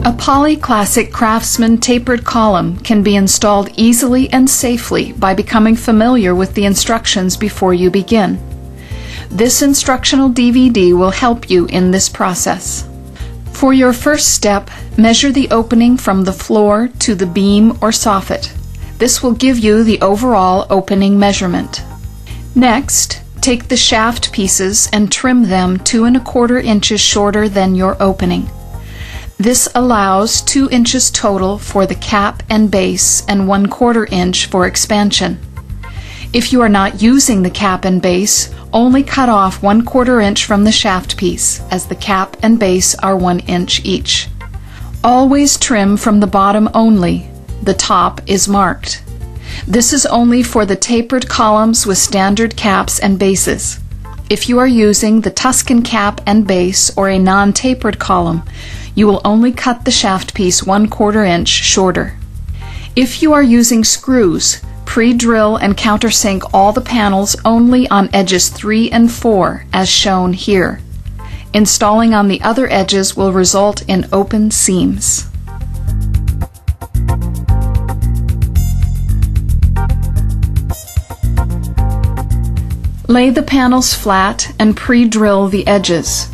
A Poly Classic Craftsman tapered column can be installed easily and safely by becoming familiar with the instructions before you begin. This instructional DVD will help you in this process. For your first step, measure the opening from the floor to the beam or soffit. This will give you the overall opening measurement. Next, take the shaft pieces and trim them 2 1/4 inches shorter than your opening. This allows 2 inches total for the cap and base and 1/4 inch for expansion. If you are not using the cap and base, only cut off 1/4 inch from the shaft piece, as the cap and base are 1 inch each. Always trim from the bottom only. The top is marked. This is only for the tapered columns with standard caps and bases. If you are using the Tuscan cap and base or a non-tapered column, you will only cut the shaft piece 1/4 inch shorter. If you are using screws, pre-drill and countersink all the panels only on edges 3 and 4 as shown here. Installing on the other edges will result in open seams. Lay the panels flat and pre-drill the edges.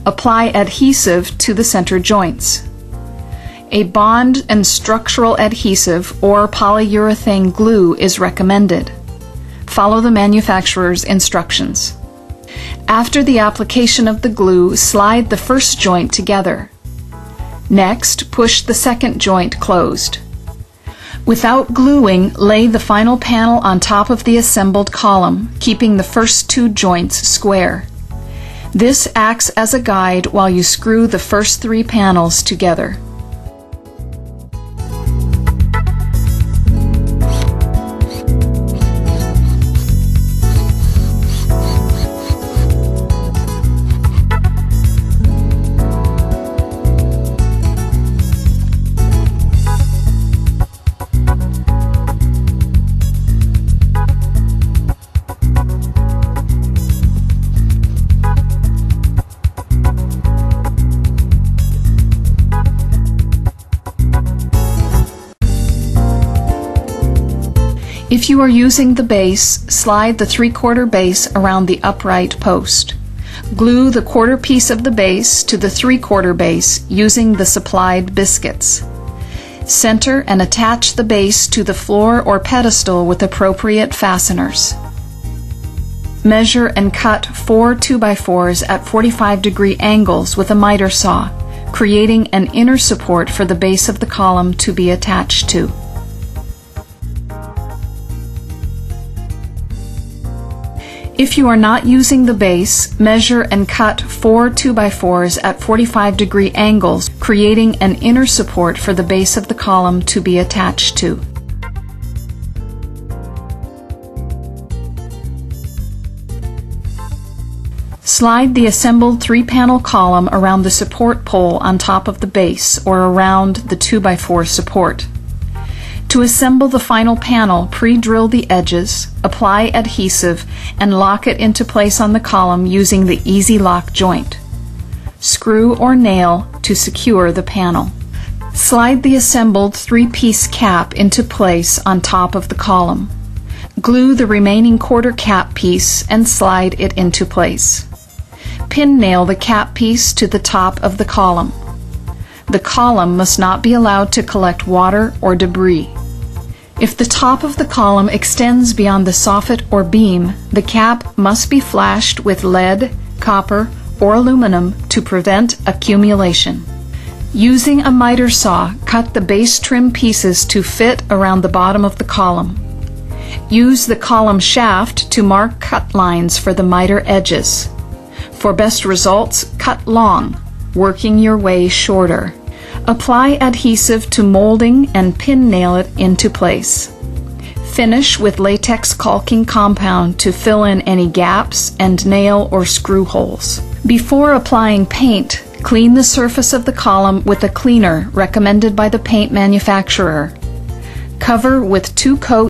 Apply adhesive to the center joints. A bond and structural adhesive or polyurethane glue is recommended. Follow the manufacturer's instructions. After the application of the glue, slide the first joint together. Next, push the second joint closed. Without gluing, lay the final panel on top of the assembled column, keeping the first 2 joints square. This acts as a guide while you screw the first 3 panels together. If you are using the base, slide the 3/4 base around the upright post. Glue the 1/4 piece of the base to the 3/4 base using the supplied biscuits. Center and attach the base to the floor or pedestal with appropriate fasteners. Measure and cut 4 2x4s at 45-degree angles with a miter saw, creating an inner support for the base of the column to be attached to. If you are not using the base, measure and cut 4 2x4s at 45-degree angles, creating an inner support for the base of the column to be attached to. Slide the assembled 3-panel column around the support pole on top of the base or around the 2x4 support. To assemble the final panel, pre-drill the edges, apply adhesive, and lock it into place on the column using the Easy Lock joint. Screw or nail to secure the panel. Slide the assembled 3-piece cap into place on top of the column. Glue the remaining 1/4 cap piece and slide it into place. Pin nail the cap piece to the top of the column. The column must not be allowed to collect water or debris. If the top of the column extends beyond the soffit or beam, the cap must be flashed with lead, copper, or aluminum to prevent accumulation. Using a miter saw, cut the base trim pieces to fit around the bottom of the column. Use the column shaft to mark cut lines for the miter edges. For best results, cut long, working your way shorter. Apply adhesive to molding and pin nail it into place. Finish with latex caulking compound to fill in any gaps and nail or screw holes. Before applying paint, clean the surface of the column with a cleaner recommended by the paint manufacturer. Cover with 2 coats